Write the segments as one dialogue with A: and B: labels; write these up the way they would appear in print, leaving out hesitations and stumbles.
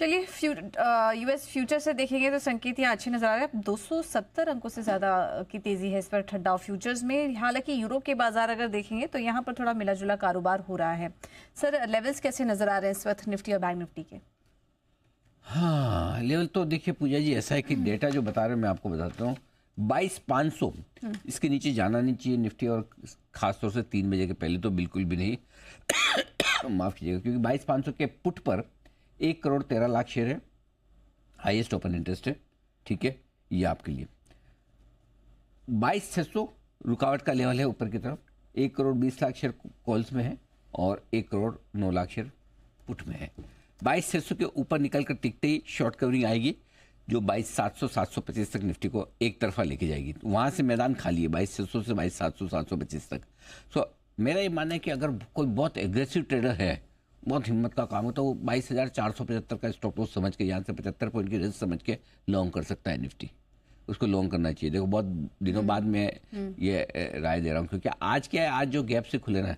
A: चलिए US future से देखेंगे तो संकेत यहाँ अच्छे नजर आ रहे हैं। 270 अंकों से ज्यादा की तेजी है इस पर डाउ फ्यूचर्स में। हालांकि यूरोप के बाजार अगर देखेंगे तो यहाँ पर थोड़ा मिला जुला कारोबार हो रहा है। सर लेवल्स कैसे नजर आ रहे हैं इस वक्त निफ्टी और बैंक निफ्टी के?
B: हाँ, लेवल तो देखिए पूजा जी, ऐसा है कि डेटा जो बता रहे हैं मैं आपको बताता हूँ। 22,500 इसके नीचे जाना नहीं चाहिए निफ्टी, और खासतौर से 3 बजे के पहले तो बिल्कुल भी नहीं। माफ कीजिएगा, क्योंकि 22,500 के पुट पर 1 करोड़ 13 लाख शेयर है, हाईएस्ट ओपन इंटरेस्ट है। ठीक है, ये आपके लिए 22,600 रुकावट का लेवल है ऊपर की तरफ। 1 करोड़ 20 लाख शेयर कॉल्स में है और 1 करोड़ 9 लाख शेयर पुट में है। 22,600 के ऊपर निकल कर टिकते ही शॉर्ट कवरिंग आएगी जो 22,700 725 तक निफ्टी को एक तरफा लेके जाएगी। तो वहाँ से मैदान खाली है 22,600 से 22,700 725 तक। सो मेरा ये मानना है कि अगर कोई बहुत एग्रेसिव ट्रेडर है, बहुत हिम्मत का काम हो, तो वो 22,475 का स्टॉप लॉस समझ के, यहाँ से 75 पॉइंट की रिस्क समझ के लॉन्ग कर सकता है निफ्टी। उसको लॉन्ग करना चाहिए। देखो बहुत दिनों बाद मैं ये राय दे रहा हूँ, क्योंकि आज क्या है, आज जो गैप से खुले ना,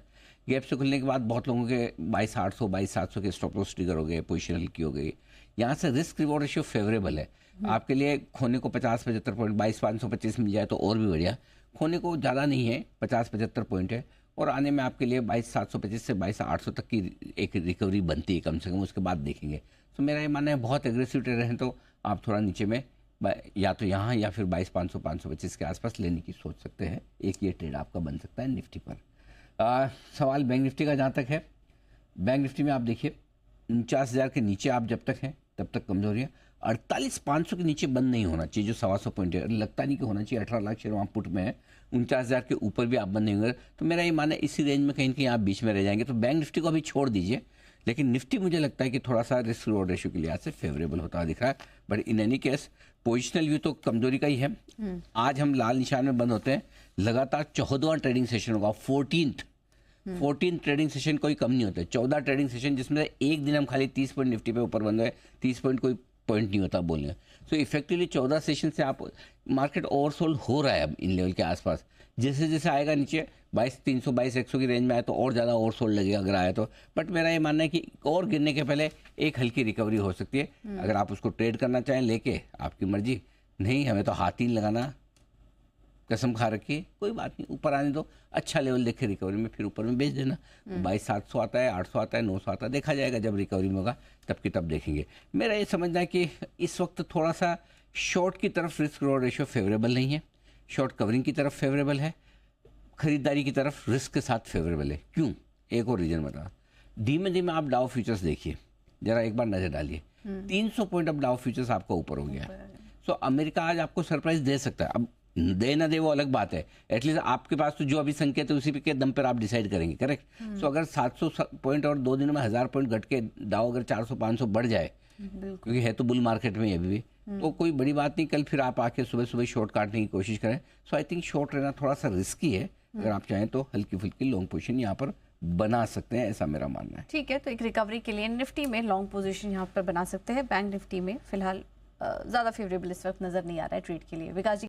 B: गैप से खुलने के बाद बहुत लोगों के 22,800 22,700 के स्टॉप लॉस ट्रिगर हो गए, पोजीशन हल्की हो गई। यहाँ से रिस्क रिवॉर्ड रेशियो फेवरेबल है आपके लिए। खोने को 50-75 पॉइंट 22,525 मिल जाए तो और भी बढ़िया। खोने को ज़्यादा नहीं है, 50-75 पॉइंट है, और आने में आपके लिए 22,725 से 22,800 तक की एक रिकवरी बनती है कम से कम। उसके बाद देखेंगे। तो मेरा ये मानना है बहुत एग्रेसिव ट्रेडर हैं तो आप थोड़ा नीचे में या तो यहाँ या फिर 22,500 525 के आसपास लेने की सोच सकते हैं। एक ये ट्रेड आपका बन सकता है निफ्टी पर। सवाल बैंक निफ्टी का जहाँ तक है, बैंक निफ्टी में आप देखिए 49,000 के नीचे आप जब तक हैं तब तक कमजोरी है। 48,500 के नीचे बंद नहीं होना चाहिए, जो 125 पॉइंट है। लगता नहीं कि होना चाहिए। 18 लाख शेयर वहाँ पुट में है। 49,000 के ऊपर भी आप बंद नहीं होंगे तो मेरा ये मानना है इसी रेंज में कहीं ना कहीं आप बीच में रह जाएंगे। तो बैंक निफ्टी को अभी छोड़ दीजिए, लेकिन निफ्टी मुझे लगता है कि थोड़ा सा रिस्क रिवॉर्ड रेशियो के लिहाज से फेवरेबल होता दिख रहा है। But in any case positional view तो कमजोरी का ही है। आज हम लाल निशान में बंद होते हैं। लगातार 14वां ट्रेडिंग सेशन होगा, 14 ट्रेडिंग सेशन कोई कम नहीं होते। 14 ट्रेडिंग सेशन जिसमें एक दिन हम खाली 30 पॉइंट निफ्टी पे ऊपर बंद हुए। 30 पॉइंट कोई पॉइंट नहीं होता बोलने। सो इफेक्टिवली 14 सेशन से आप मार्केट ओवरसोल्ड हो रहा है अब इन लेवल के आसपास। जैसे जैसे आएगा नीचे 22,300 22,100 की रेंज में आए तो और ज़्यादा ओवरसोल्ड लगेगा अगर आया तो। बट मेरा ये मानना है कि और गिरने के पहले एक हल्की रिकवरी हो सकती है। अगर आप उसको ट्रेड करना चाहें लेके, आपकी मर्जी। नहीं, हमें तो हाथ ही लगाना, कसम खा रखी है, कोई बात नहीं, ऊपर आने दो। अच्छा लेवल देखे रिकवरी में, फिर ऊपर में बेच देना। 22,700 आता है, 800 आता है, 900 आता है, देखा जाएगा जब रिकवरी में होगा तब की तब देखेंगे। मेरा ये समझना है कि इस वक्त थोड़ा सा शॉर्ट की तरफ रिस्क रिवॉर्ड रेशियो फेवरेबल नहीं है। शॉर्ट कवरिंग की तरफ फेवरेबल है, खरीदारी की तरफ रिस्क के साथ फेवरेबल है। क्यों? एक और रीजन बता। धीमे धीमे आप डाउ फ्यूचर्स देखिए, जरा एक बार नजर डालिए। 300 पॉइंट अब डाउ फ्यूचर्स आपका ऊपर हो गया है। सो अमेरिका आज आपको सरप्राइज दे सकता है। अब दे ना दे वो अलग बात है। एटलीस्ट आपके पास तो जो अभी संकेत है उसी के दम पर आप डिसाइड करेंगे। करेक्ट। सो अगर 700 पॉइंट और 2 दिनों में 1000 पॉइंट घट के डाउ अगर 400-500 बढ़ जाए, क्योंकि है तो बुल मार्केट में अभी भी, तो कोई बड़ी बात नहीं। कल फिर आप आके सुबह सुबह शॉर्ट काटने की कोशिश करें। सो आई थिंक शॉर्ट रहना थोड़ा सा रिस्की है। अगर आप चाहें तो हल्की फुल्की लॉन्ग पोजीशन यहाँ पर बना सकते हैं, ऐसा मेरा मानना है।
A: ठीक है, तो एक रिकवरी के लिए निफ्टी में लॉन्ग पोजीशन यहाँ पर बना सकते हैं। बैंक निफ्टी में फिलहाल ज्यादा फेवरेबल इस वक्त नजर नहीं आ रहा है ट्रेड के लिए। विकास जी।